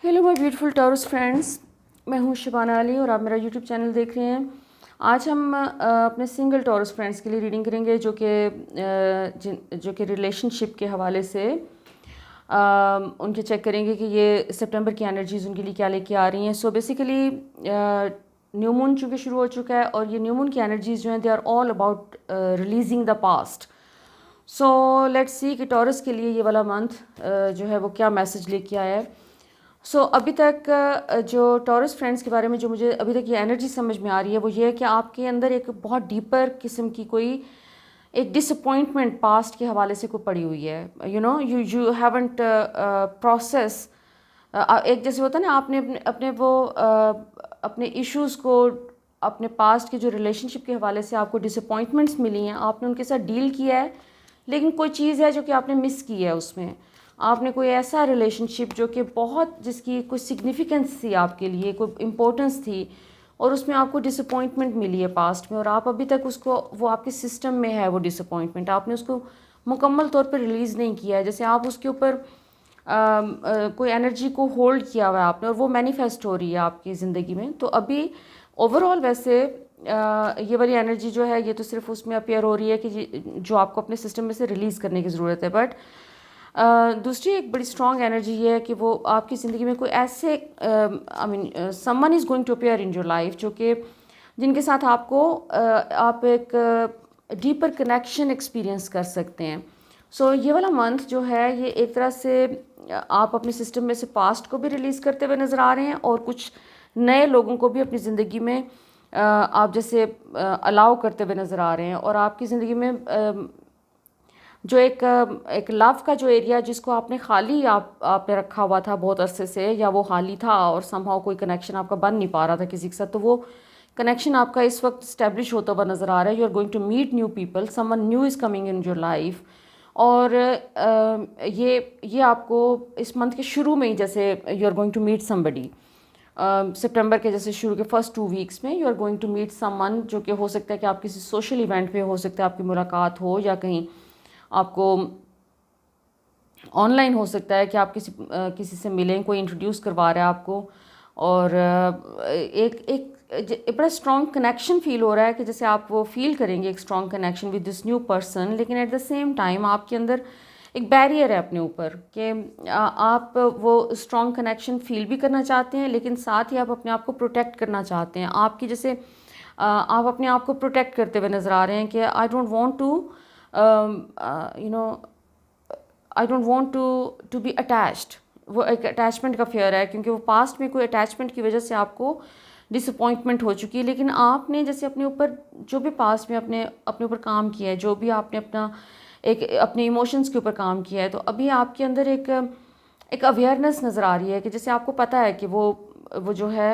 Hello my beautiful Taurus friends, मैं हूँ शिबाना अली और आप मेरा यूट्यूब चैनल देख रहे हैं। आज हम अपने सिंगल टॉरस फ्रेंड्स के लिए रीडिंग करेंगे जो कि रिलेशनशिप के हवाले से उनके चेक करेंगे कि ये सितंबर की एनर्जीज़ उनके लिए क्या लेके आ रही हैं। सो बेसिकली न्यू मून चूँकि शुरू हो चुका है और ये न्यू मून की एनर्जीज़ जो हैं they are all about releasing the past. So let's see कि टॉरस के लिए ये वाला मंथ जो है वो क्या मैसेज लेके आया है। अभी तक जो टॉरस फ्रेंड्स के बारे में जो मुझे अभी तक ये एनर्जी समझ में आ रही है वो ये है कि आपके अंदर एक बहुत डीपर किस्म की कोई एक डिसअपॉइंटमेंट पास्ट के हवाले से कोई पड़ी हुई है। You haven't process. एक जैसे होता है ना, आपने अपने अपने वो अपने इश्यूज़ को, अपने पास्ट के जो रिलेशनशिप के हवाले से आपको डिसअपॉइंटमेंट्स मिली हैं, आपने उनके साथ डील किया है, लेकिन कोई चीज़ है जो कि आपने मिस की है। उसमें आपने कोई ऐसा रिलेशनशिप जो कि बहुत, जिसकी कोई सिग्निफिकेंस थी आपके लिए, कोई इम्पोर्टेंस थी, और उसमें आपको डिसअपॉइंटमेंट मिली है पास्ट में, और आप अभी तक उसको, वो आपके सिस्टम में है वो डिसअपॉइंटमेंट, आपने उसको मुकम्मल तौर पर रिलीज़ नहीं किया है। जैसे आप उसके ऊपर कोई एनर्जी को होल्ड किया हुआ है आपने, और वो मैनिफेस्ट हो रही है आपकी ज़िंदगी में। तो अभी ओवरऑल वैसे ये वाली एनर्जी जो है ये तो सिर्फ उसमें अपेयर हो रही है कि जो आपको अपने सिस्टम में से रिलीज़ करने की ज़रूरत है। बट दूसरी एक बड़ी स्ट्रॉन्ग एनर्जी ये है कि वो आपकी ज़िंदगी में कोई ऐसे someone is going to appear in your life जो कि जिनके साथ आप एक डीपर कनेक्शन एक्सपीरियंस कर सकते हैं। ये वाला मंथ जो है ये एक तरह से आप अपने सिस्टम में से पास्ट को भी रिलीज़ करते हुए नज़र आ रहे हैं, और कुछ नए लोगों को भी अपनी ज़िंदगी में आप जैसे अलाउ करते हुए नज़र आ रहे हैं। और आपकी ज़िंदगी में जो एक लव का जो एरिया जिसको आपने खाली आपने रखा हुआ था बहुत अरसे से, या वो खाली था और समहाउ कोई कनेक्शन आपका बन नहीं पा रहा था किसी के साथ, तो वो कनेक्शन आपका इस वक्त स्टैब्लिश होता हुआ नज़र आ रहा है। You are going to meet new people, someone new is coming in your life. और ये आपको इस मंथ के शुरू में ही, जैसे you are going to meet somebody, सितंबर के जैसे शुरू के फर्स्ट 2 वीक्स में you are going to meet someone, जो कि हो सकता है कि आप किसी सोशल इवेंट पे, हो सकता है आपकी मुलाकात हो, या कहीं आपको ऑनलाइन हो सकता है कि आप किसी से मिलें, कोई इंट्रोड्यूस करवा रहा है आपको, और एक बड़ा स्ट्रॉन्ग कनेक्शन फील हो रहा है कि जैसे आप वो फील करेंगे एक strong connection with this new person, लेकिन एट द सेम टाइम आपके अंदर एक बैरियर है अपने ऊपर कि आप वो स्ट्रॉन्ग कनेक्शन फील भी करना चाहते हैं, लेकिन साथ ही आप अपने आप को प्रोटेक्ट करना चाहते हैं। आपकी जैसे आप अपने आप को प्रोटेक्ट करते हुए नज़र आ रहे हैं कि I don't want to you know I don't want to be attached. वो एक अटैचमेंट का फेयर है, क्योंकि वो पास्ट में कोई अटैचमेंट की वजह से आपको डिसअपॉइंटमेंट हो चुकी है। लेकिन आपने जैसे अपने ऊपर जो भी पास्ट में अपने अपने ऊपर काम किया है, जो भी आपने अपने इमोशंस के ऊपर काम किया है, तो अभी आपके अंदर एक अवेयरनेस नज़र आ रही है कि जैसे आपको पता है कि वो जो है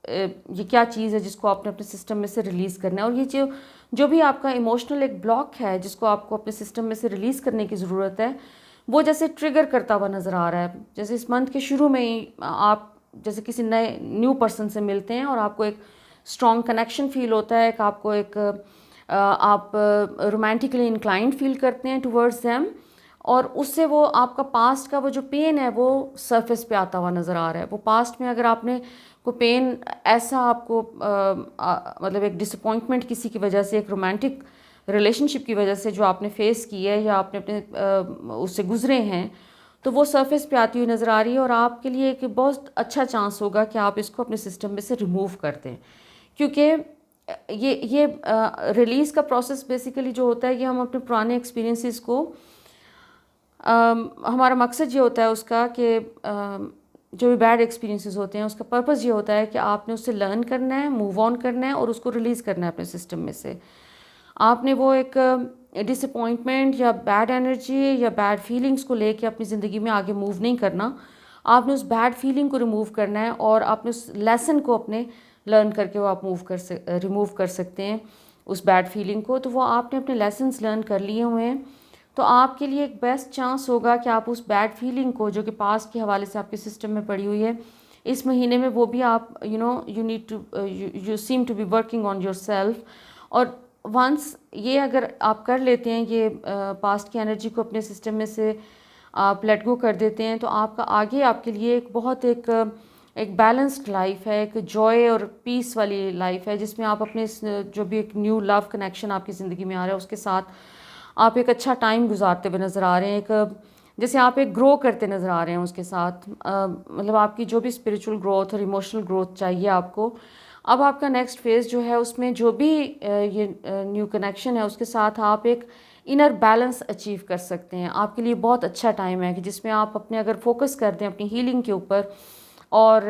ये क्या चीज़ है जिसको आपने अपने सिस्टम में से रिलीज़ करना है, और ये जो भी आपका इमोशनल एक ब्लॉक है जिसको आपको अपने सिस्टम में से रिलीज़ करने की ज़रूरत है, वो जैसे ट्रिगर करता हुआ नज़र आ रहा है। जैसे इस मंथ के शुरू में ही आप जैसे किसी नए न्यू पर्सन से मिलते हैं और आपको एक स्ट्रॉन्ग कनेक्शन फील होता है, कि आपको आप रोमांटिकली इंक्लाइंड फील करते हैं टुवर्ड्स देम, और उससे वो आपका पास्ट का वो जो पेन है वो सरफेस पे आता हुआ नज़र आ रहा है। वो पास्ट में अगर आपने कोई पेन ऐसा आपको मतलब एक डिसअपॉइंटमेंट किसी की वजह से, एक रोमांटिक रिलेशनशिप की वजह से जो आपने फेस की है, या आपने अपने उससे गुजरे हैं, तो वो सरफेस पे आती हुई नज़र आ रही है। और आपके लिए एक बहुत अच्छा चांस होगा कि आप इसको अपने सिस्टम में से रिमूव कर दें, क्योंकि ये रिलीज़ का प्रोसेस बेसिकली जो होता है कि हम अपने पुराने एक्सपीरियंसेस को, हमारा मकसद ये होता है उसका कि जो भी बैड एक्सपीरियंसेस होते हैं उसका पर्पस ये होता है कि आपने उससे लर्न करना है, मूव ऑन करना है, और उसको रिलीज़ करना है अपने सिस्टम में से। आपने वो एक डिसअपॉइंटमेंट या बैड एनर्जी या बैड फीलिंग्स को लेके अपनी ज़िंदगी में आगे मूव नहीं करना। आपने उस बैड फीलिंग को रिमूव करना है, और आपने उस लेसन को अपने लर्न करके वो आप रिमूव कर सकते हैं उस बैड फीलिंग को। तो वो आपने अपने लेसन्स लर्न कर लिए हुए हैं, तो आपके लिए एक बेस्ट चांस होगा कि आप उस बैड फीलिंग को, जो कि पास्ट के हवाले से आपके सिस्टम में पड़ी हुई है, इस महीने में वो भी आप you seem to be working on yourself. और वंस ये अगर आप कर लेते हैं, ये पास्ट की एनर्जी को अपने सिस्टम में से आप लेट गो कर देते हैं, तो आपका आगे आपके लिए एक बहुत एक बैलेंस्ड लाइफ है, एक जॉय और पीस वाली लाइफ है, जिसमें आप अपने जो भी एक न्यू लव कनेक्शन आपकी ज़िंदगी में आ रहा है उसके साथ आप एक अच्छा टाइम गुजारते हुए नज़र आ रहे हैं। एक जैसे आप एक ग्रो करते नज़र आ रहे हैं उसके साथ, मतलब आपकी जो भी स्पिरिचुअल ग्रोथ और इमोशनल ग्रोथ चाहिए आपको, अब आपका नेक्स्ट फेज़ जो है उसमें जो भी ये न्यू कनेक्शन है उसके साथ आप एक इनर बैलेंस अचीव कर सकते हैं। आपके लिए बहुत अच्छा टाइम है कि जिसमें आप अपने अगर फोकस कर दें अपनी हीलिंग के ऊपर और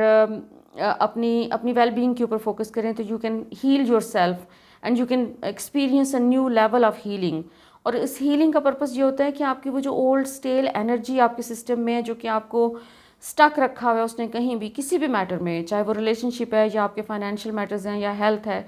अपनी अपनी वेलबींग के ऊपर फोकस करें, तो you can heal yourself and you can experience a new level of healing. और इस हीलिंग का पर्पस ये होता है कि आपकी वो जो ओल्ड स्टेल एनर्जी आपके सिस्टम में है, जो कि आपको स्टक रखा हुआ है उसने कहीं भी किसी भी मैटर में, चाहे वो रिलेशनशिप है या आपके फाइनेंशियल मैटर्स हैं या हेल्थ है,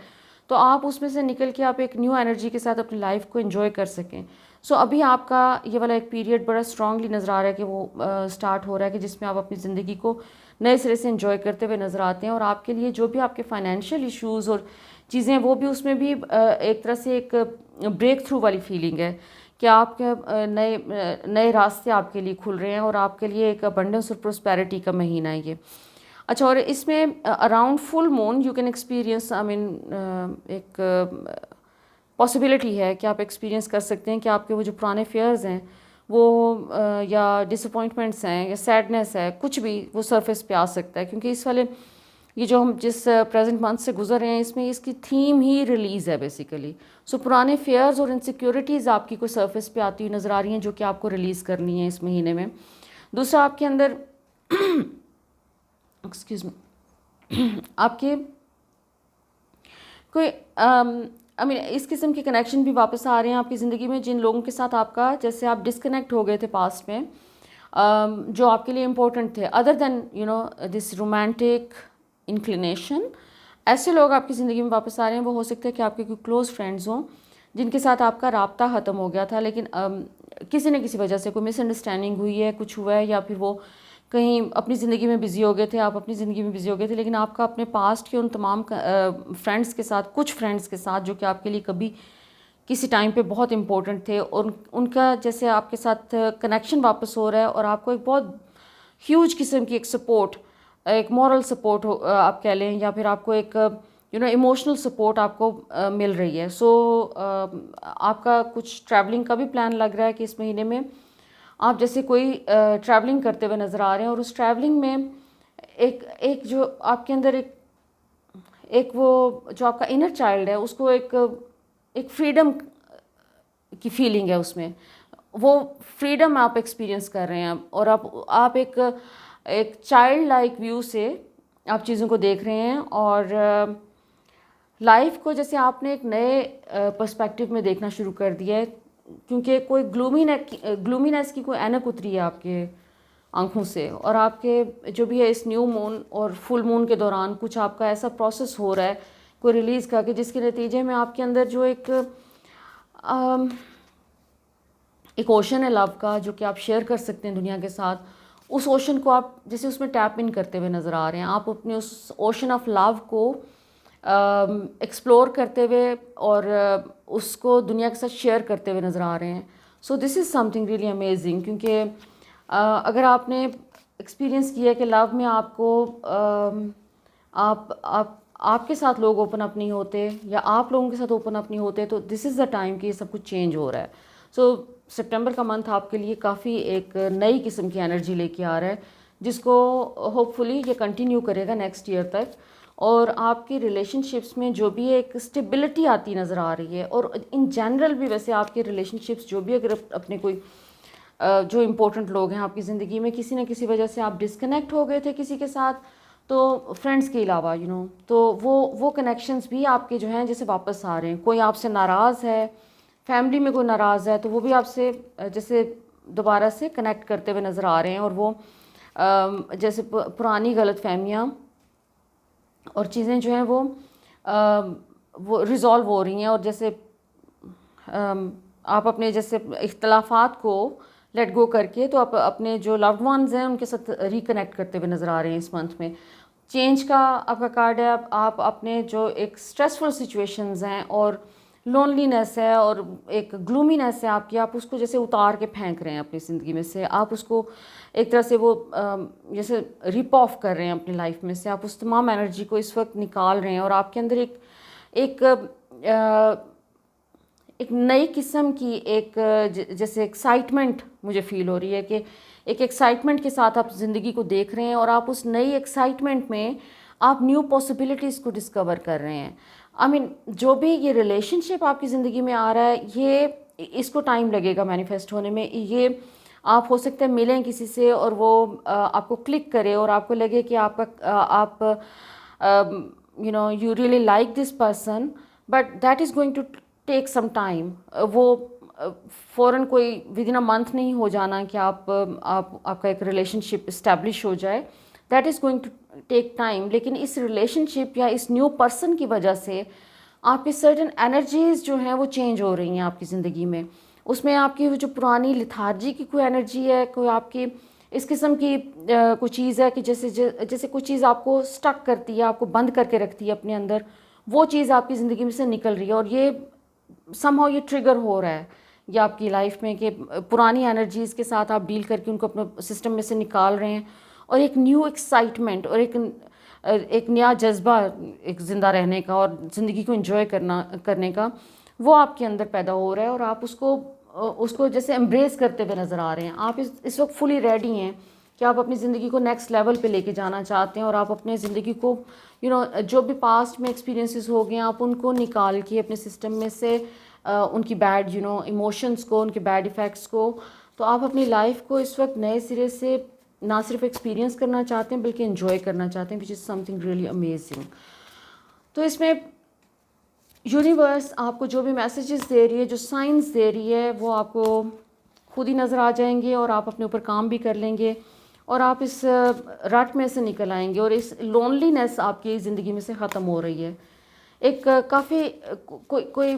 तो आप उसमें से निकल के आप एक न्यू एनर्जी के साथ अपनी लाइफ को एंजॉय कर सकें। सो अभी आपका ये वाला एक पीरियड बड़ा स्ट्रांगली नज़र आ रहा है कि वो स्टार्ट हो रहा है कि जिसमें आप अपनी ज़िंदगी को नए सिरे से एंजॉय करते हुए नज़र आते हैं। और आपके लिए जो भी आपके फाइनेंशियल इश्यूज़ और चीज़ें वो भी उसमें भी एक तरह से एक ब्रेक थ्रू वाली फीलिंग है कि आपके नए नए रास्ते आपके लिए खुल रहे हैं और आपके लिए एक अबंडेंस और प्रोस्पेरिटी का महीना है ये। अच्छा, और इसमें around full moon you can experience, I mean एक पॉसिबिलिटी है कि आप एक्सपीरियंस कर सकते हैं कि आपके वो जो पुराने फेयर्स हैं वो या डिसअपॉइंटमेंट्स हैं या सैडनेस है, कुछ भी वो सरफेस पे आ सकता है, क्योंकि इस वाले ये जो हम जिस प्रेजेंट मंथ से गुजर रहे हैं इसमें इसकी थीम ही रिलीज़ है बेसिकली। सो पुराने फेयर्स और इनसिक्योरिटीज़ आपकी कोई सरफेस पे आती हुई नज़र आ रही हैं जो कि आपको रिलीज़ करनी है इस महीने में। दूसरा, आपके अंदर एक्सक्यूज़ मी आपके कोई आई मीन इस किस्म के कनेक्शन भी वापस आ रहे हैं आपकी ज़िंदगी में, जिन लोगों के साथ आपका जैसे आप डिस्कनेक्ट हो गए थे पास्ट में, जो आपके लिए इम्पोर्टेंट थे, other than you know this romantic inclination. ऐसे लोग आपकी ज़िंदगी में वापस आ रहे हैं। वो हो सकता है कि आपके कोई क्लोज़ फ्रेंड्स हों जिनके साथ आपका राब्ता ख़त्म हो गया था, लेकिन किसी न किसी वजह से कोई मिसअंडरस्टैंडिंग हुई है, कुछ हुआ है, या फिर वो कहीं अपनी ज़िंदगी में बिज़ी हो गए थे, आप अपनी ज़िंदगी में बिज़ी हो गए थे, लेकिन आपका अपने पास्ट के उन तमाम फ्रेंड्स के साथ, कुछ फ्रेंड्स के साथ जो कि आपके लिए कभी किसी टाइम पे बहुत इम्पोर्टेंट थे, और उनका जैसे आपके साथ कनेक्शन वापस हो रहा है और आपको एक बहुत ह्यूज किस्म की एक सपोर्ट, एक मॉरल सपोर्ट आप कह लें, या फिर आपको एक इमोशनल सपोर्ट आपको मिल रही है। सो आपका कुछ ट्रैवलिंग का भी प्लान लग रहा है कि इस महीने में आप जैसे कोई ट्रैवलिंग करते हुए नज़र आ रहे हैं, और उस ट्रैवलिंग में एक एक जो आपके अंदर एक वो जो आपका इनर चाइल्ड है उसको एक फ्रीडम की फीलिंग है उसमें, वो फ्रीडम आप एक्सपीरियंस कर रहे हैं, और आप एक चाइल्ड लाइक व्यू से आप चीज़ों को देख रहे हैं, और लाइफ को जैसे आपने एक नए पर्सपेक्टिव में देखना शुरू कर दिया है, क्योंकि कोई ग्लूमीनेस की कोई ऐनक उतरी है आपके आंखों से, और आपके जो भी है इस न्यू मून और फुल मून के दौरान कुछ आपका ऐसा प्रोसेस हो रहा है कोई रिलीज़ का, कि जिसके नतीजे में आपके अंदर जो एक ओशन है लव का, जो कि आप शेयर कर सकते हैं दुनिया के साथ, उस ओशन को आप जैसे उसमें टैप इन करते हुए नज़र आ रहे हैं। आप अपने उस ओशन ऑफ लव को एक्सप्लोर करते हुए और उसको दुनिया के साथ शेयर करते हुए नज़र आ रहे हैं। So this is something really amazing, क्योंकि अगर आपने एक्सपीरियंस किया कि लव में आपको आपके साथ लोग ओपन अप नहीं होते, या आप लोगों के साथ ओपन अप नहीं होते, तो दिस इज़ द टाइम कि ये सब कुछ चेंज हो रहा है। सो सितंबर का मंथ आपके लिए काफ़ी एक नई किस्म की एनर्जी लेके आ रहा है, जिसको होपफुली ये कंटिन्यू करेगा नेक्स्ट ईयर तक, और आपकी रिलेशनशिप्स में जो भी एक स्टेबिलिटी आती नज़र आ रही है, और इन जनरल भी वैसे आपके रिलेशनशिप्स जो भी अगर अपने कोई जो इम्पोर्टेंट लोग हैं आपकी ज़िंदगी में, किसी न किसी वजह से आप डिस्कनेक्ट हो गए थे किसी के साथ, तो फ्रेंड्स के अलावा तो वो कनेक्शंस भी आपके जो हैं जैसे वापस आ रहे हैं। कोई आपसे नाराज़ है, फैमिली में कोई नाराज़ है, तो वो भी आपसे जैसे दोबारा से कनेक्ट करते हुए नज़र आ रहे हैं, और वो जैसे पुरानी गलत फहमियाँ और चीज़ें जो हैं वो रिज़ॉल्व हो रही हैं, और जैसे आप अपने जैसे इख्तलाफात को लेट गो करके तो आप अपने जो लव्ड वंस हैं उनके साथ रिकनेक्ट करते हुए नज़र आ रहे हैं इस मंथ में। चेंज का आपका कार्ड है। आप अपने जो एक स्ट्रेसफुल सिचुएशंस हैं और लोनलीनेस है और एक ग्लूमीनेस है आपकी, आप उसको जैसे उतार के फेंक रहे हैं अपनी ज़िंदगी में से, आप उसको एक तरह से वो जैसे रिप ऑफ कर रहे हैं अपनी लाइफ में से, आप उस तमाम एनर्जी को इस वक्त निकाल रहे हैं और आपके अंदर एक एक नई किस्म की एक जैसे एक्साइटमेंट मुझे फ़ील हो रही है कि एक एक्साइटमेंट के साथ आप ज़िंदगी को देख रहे हैं और आप उस नई एक्साइटमेंट में आप न्यू पॉसिबिलिटीज़ को डिस्कवर कर रहे हैं। आई मीन जो भी ये रिलेशनशिप आपकी ज़िंदगी में आ रहा है, ये इसको टाइम लगेगा मैनिफेस्ट होने में। ये आप हो सकता है मिलें किसी से और वो आपको क्लिक करे और आपको लगे कि आप you really like this person, but that is going to take some time. वो फ़ौरन कोई विद इन अ मंथ नहीं हो जाना कि आपका एक रिलेशनशिप इस्टेब्लिश हो जाए, that is going to take time. लेकिन इस रिलेशनशिप या इस न्यू पर्सन की वजह से आपकी सर्टन एनर्जीज़ जो हैं वो चेंज हो रही हैं आपकी ज़िंदगी में। उसमें आपकी जो पुरानी लिथार्जी की कोई एनर्जी है, कोई आपकी इस किस्म की कोई चीज़ है कि जैसे कोई चीज़ आपको स्टक करती है, आपको बंद करके रखती है अपने अंदर, वो चीज़ आपकी ज़िंदगी में से निकल रही है और ये समहाउ ये ट्रिगर हो रहा है ये आपकी लाइफ में कि पुरानी एनर्जीज़ के साथ आप डील करके उनको अपने सिस्टम में से निकाल रहे हैं और एक न्यू एक्साइटमेंट और एक नया जज्बा एक ज़िंदा रहने का और ज़िंदगी को एंजॉय करने का वो आपके अंदर पैदा हो रहा है और आप उसको जैसे एम्ब्रेस करते हुए नज़र आ रहे हैं। आप इस वक्त फुली रेडी हैं कि आप अपनी ज़िंदगी को नेक्स्ट लेवल पे लेके जाना चाहते हैं और आप अपने ज़िंदगी को जो भी पास्ट में एक्सपीरियंसेस हो गए आप उनको निकाल के अपने सिस्टम में से उनकी बैड इमोशंस को, उनके बैड इफ़ेक्ट्स को, तो आप अपनी लाइफ को इस वक्त नए सिरे से ना सिर्फ एक्सपीरियंस करना चाहते हैं बल्कि एंजॉय करना चाहते हैं, which is something really amazing. तो इसमें यूनिवर्स आपको जो भी मैसेजेस दे रही है, जो साइंस दे रही है, वो आपको खुद ही नज़र आ जाएंगे और आप अपने ऊपर काम भी कर लेंगे और आप इस रट में से निकल आएंगे और इस लोनलीनेस आपकी ज़िंदगी में से ख़त्म हो रही है। एक काफ़ी कोई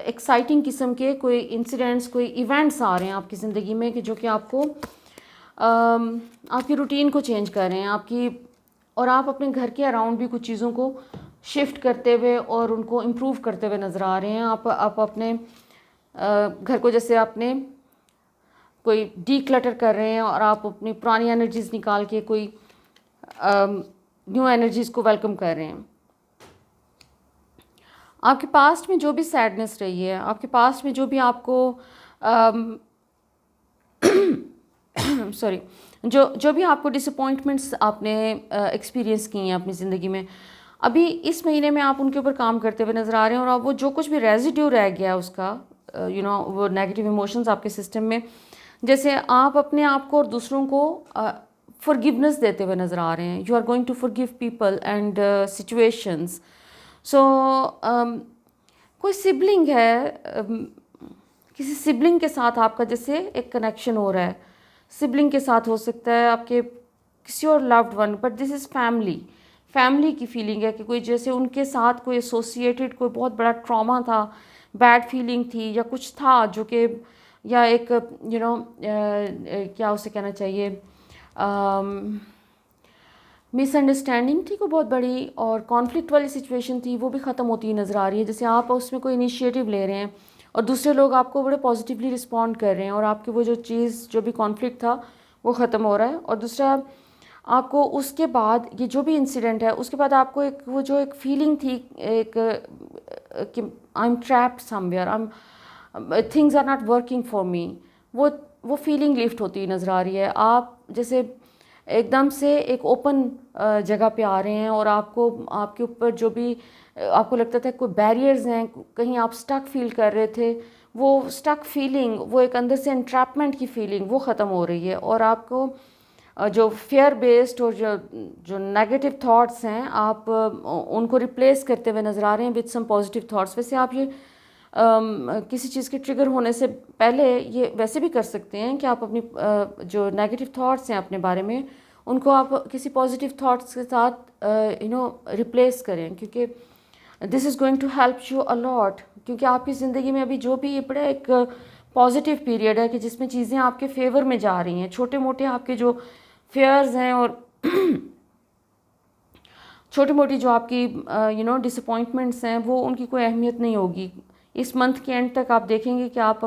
एक्साइटिंग किस्म के कोई इंसिडेंट्स, कोई इवेंट्स आ रहे हैं आपकी ज़िंदगी में कि जो कि आपको आपकी रूटीन को चेंज कर रहे हैं और आप अपने घर के अराउंड भी कुछ चीज़ों को शिफ्ट करते हुए और उनको इम्प्रूव करते हुए नज़र आ रहे हैं। आप अपने घर को जैसे आपने कोई डीक्लटर कर रहे हैं और आप अपनी पुरानी एनर्जीज़ निकाल के कोई न्यू एनर्जीज़ को वेलकम कर रहे हैं। आपके पास्ट में जो भी सैडनेस रही है, आपके पास्ट में जो भी आपको सॉरी जो भी आपको डिसअपॉइंटमेंट्स आपने एक्सपीरियंस की हैं अपनी ज़िंदगी में, अभी इस महीने में आप उनके ऊपर काम करते हुए नज़र आ रहे हैं और आप वो जो कुछ भी रेजिड्यू रह गया उसका वो नेगेटिव इमोशंस आपके सिस्टम में, जैसे आप अपने आप को और दूसरों को फॉरगिवनेस देते हुए नज़र आ रहे हैं। You are going to forgive people and situations. So कोई सिबलिंग है, किसी सिबलिंग के साथ आपका जैसे एक कनेक्शन हो रहा है, सिबलिंग के साथ हो सकता है, आपके किसी और loved one, but this is family की फीलिंग है कि कोई जैसे उनके साथ कोई एसोसिएटेड कोई बहुत बड़ा ट्रॉमा था, बैड फीलिंग थी या कुछ था जो कि या एक क्या उसे कहना चाहिए, मिसअंडरस्टैंडिंग थी कोई बहुत बड़ी और कॉन्फ्लिक्ट वाली सिचुएशन थी, वो भी ख़त्म होती नज़र आ रही है। जैसे आप उसमें कोई इनिशिएटिव ले रहे हैं और दूसरे लोग आपको बड़े पॉजिटिवली रिस्पॉन्ड कर रहे हैं और आपकी वो जो चीज़ जो भी कॉन्फ्लिक्ट था वो ख़त्म हो रहा है। और दूसरा, आपको उसके बाद ये जो भी इंसिडेंट है उसके बाद आपको एक फीलिंग थी कि I am trapped somewhere, things are not working for me, वो फीलिंग लिफ्ट होती नज़र आ रही है। आप जैसे एकदम से एक ओपन जगह पे आ रहे हैं और आपके ऊपर जो भी आपको लगता था कोई बैरियर्स हैं, कहीं आप स्टक फील कर रहे थे, वो स्टक फीलिंग, वो एक अंदर से एंट्रैपमेंट की फीलिंग वो ख़त्म हो रही है और आपको जो फियर बेस्ड और जो नेगेटिव थॉट्स हैं आप उनको रिप्लेस करते हुए नज़र आ रहे हैं विद सम पॉजिटिव थॉट्स। वैसे आप ये किसी चीज़ के ट्रिगर होने से पहले ये वैसे भी कर सकते हैं कि आप अपनी जो नेगेटिव थॉट्स हैं अपने बारे में उनको आप किसी पॉजिटिव थॉट्स के साथ रिप्लेस करें, क्योंकि this is going to help you a lot. क्योंकि आपकी ज़िंदगी में अभी जो भी ये बड़ा एक पॉजिटिव पीरियड है कि जिसमें चीज़ें आपके फेवर में जा रही हैं, छोटे मोटे आपके जो फेयर्स हैं और छोटी मोटी जो आपकी डिसअपॉइंटमेंट्स हैं वो उनकी कोई अहमियत नहीं होगी। इस मंथ के एंड तक आप देखेंगे कि आप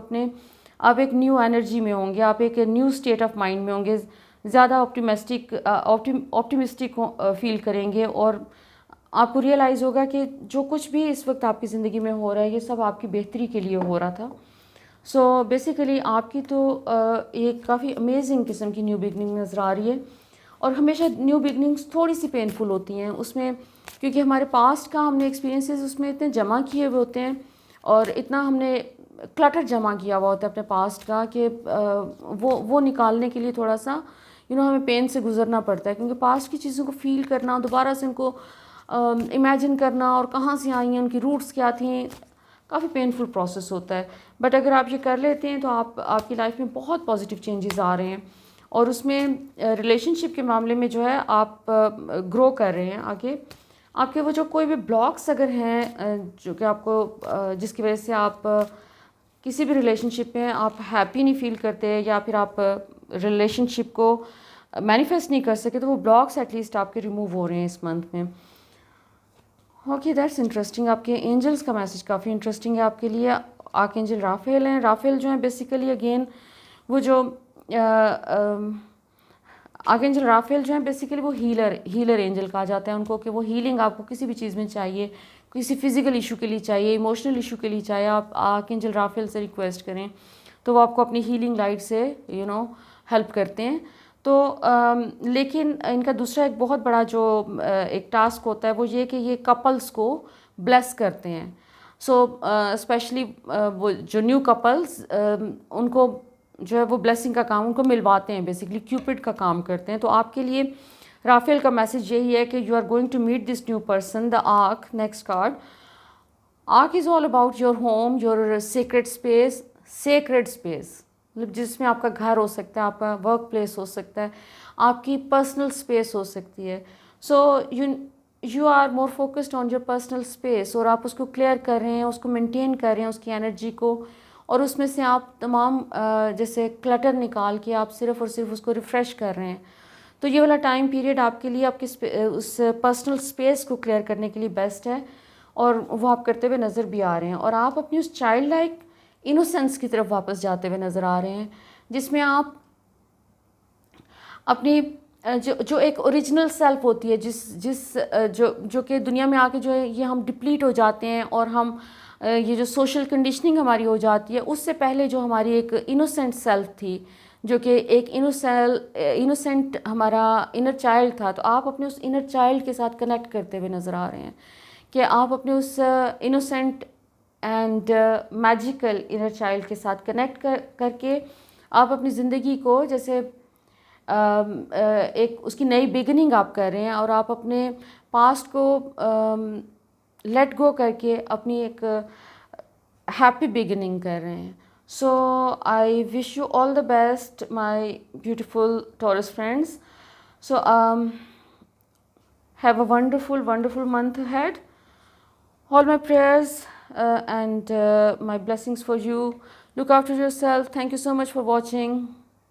एक न्यू एनर्जी में होंगे, आप एक न्यू स्टेट ऑफ माइंड में होंगे, ज़्यादा ऑप्टिमिस्टिक फील करेंगे और आपको रियलाइज़ होगा कि जो कुछ भी इस वक्त आपकी ज़िंदगी में हो रहा है ये सब आपकी बेहतरी के लिए हो रहा था। सो बेसिकली आपकी तो एक काफ़ी अमेजिंग किस्म की न्यू बिगनिंग नज़र आ रही है। और हमेशा न्यू बिगनिंग्स थोड़ी सी पेनफुल होती हैं उसमें, क्योंकि हमारे पास्ट का हमने एक्सपीरियंसेस उसमें इतने जमा किए हुए होते हैं और इतना हमने क्लटर जमा किया हुआ होता है अपने पास्ट का कि वो निकालने के लिए थोड़ा सा हमें पेन से गुजरना पड़ता है, क्योंकि पास्ट की चीज़ों को फील करना, दोबारा से उनको इमेजिन करना और कहाँ से आई हैं, उनकी रूट्स क्या थी, काफ़ी पेनफुल प्रोसेस होता है। बट अगर आप ये कर लेते हैं तो आपकी लाइफ में बहुत पॉजिटिव चेंजेस आ रहे हैं और उसमें रिलेशनशिप के मामले में जो है आप ग्रो कर रहे हैं आगे। आपके वो जो कोई भी ब्लॉक्स अगर हैं जो कि आपको जिसकी वजह से आप किसी भी रिलेशनशिप में आप हैप्पी नहीं फील करते या फिर आप रिलेशनशिप को मैनिफेस्ट नहीं कर सके, तो वो ब्लॉक्स एटलीस्ट आपके रिमूव हो रहे हैं इस मंथ में। Okay, that's interesting. आपके एंजल्स का मैसेज काफ़ी इंटरेस्टिंग है आपके लिए। आर्कएंजल राफेल हैं। राफेल जो है बेसिकली अगेन वो जो आर्कएंजल राफेल जो है बेसिकली वो हीलर एंजल कहा जाता है उनको, कि वो हीलिंग आपको किसी भी चीज़ में चाहिए, किसी फिजिकल इशू के लिए चाहिए, इमोशनल इशू के लिए चाहिए, आप आर्कएंजल राफेल से रिक्वेस्ट करें तो वो आपको अपनी हीलिंग लाइट से हेल्प करते हैं। तो लेकिन इनका दूसरा एक बहुत बड़ा जो एक टास्क होता है वो ये कि ये कपल्स को ब्लेस करते हैं। सो स्पेशली वो जो न्यू कपल्स उनको जो है वो ब्लेसिंग का काम उनको मिलवाते हैं, बेसिकली क्यूपिड का काम करते हैं। तो आपके लिए राफेल का मैसेज यही है कि you are going to meet this new person. The arc, next card, arc is all about your home, your secret space, मतलब जिसमें आपका घर हो सकता है, आपका वर्क प्लेस हो सकता है, आपकी पर्सनल स्पेस हो सकती है। So you are more focused on your personal space और आप उसको क्लियर कर रहे हैं, उसको मेंटेन कर रहे हैं, उसकी एनर्जी को, और उसमें से आप तमाम जैसे क्लटर निकाल के आप सिर्फ़ और सिर्फ उसको रिफ़्रेश कर रहे हैं। तो ये वाला टाइम पीरियड आपके लिए आपके उस पर्सनल स्पेस को क्लियर करने के लिए बेस्ट है और वो आप करते हुए नज़र भी आ रहे हैं। और आप अपनी उस चाइल्ड लाइक इनोसेंस की तरफ वापस जाते हुए नज़र आ रहे हैं, जिसमें आप अपनी जो एक ओरिजिनल सेल्फ होती है, जो कि दुनिया में आके जो है ये हम डिप्लीट हो जाते हैं और हम ये जो सोशल कंडीशनिंग हमारी हो जाती है, उससे पहले जो हमारी एक इनोसेंट सेल्फ थी, जो कि एक इनोसेंट हमारा इनर चाइल्ड था, तो आप अपने उस इनर चाइल्ड के साथ कनेक्ट करते हुए नज़र आ रहे हैं कि आप अपने उस innocent and magical inner child के साथ कनेक्ट करके आप अपनी ज़िंदगी को जैसे एक उसकी नई बिगिनिंग आप कर रहे हैं और आप अपने पास्ट को लेट गो करके अपनी एक हैप्पी बिगिनिंग कर रहे हैं। So I wish you all the best my beautiful Taurus friends. So have a wonderful month ahead. All my prayers and my blessings for you. Look after yourself. Thank you so much for watching.